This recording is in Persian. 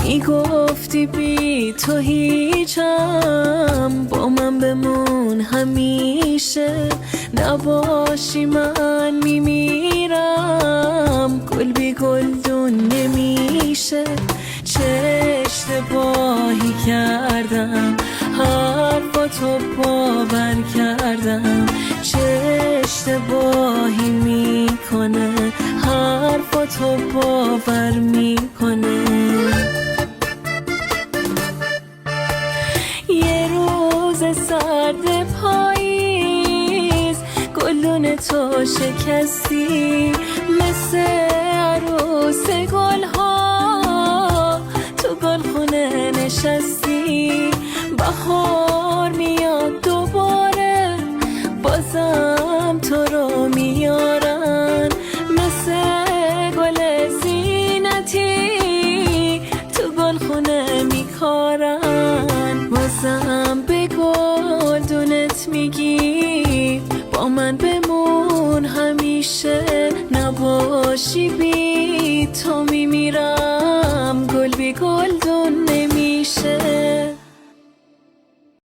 میگفتی بی تو هیچم، با من بمون همیشه، نباشی من میمیرم. گل بی گلدون نمیشه، چه اشتباهی کردم، حرفاتو باور کردم. چه اشتباهی میکنه، حرفاتو باور میکنه. یه روز سرد پاییز، گلدون تو شکستی، مثل عروس گلها تو گلخونه نشستی. بهار میاد دوباره، بازم تو رو میارن، مثل گل زینتی تو گلخونه میکارن. بازم به گلدونت میگی با من بمون همیشه، نباشی بی تو میمیرم. گل بی گلدون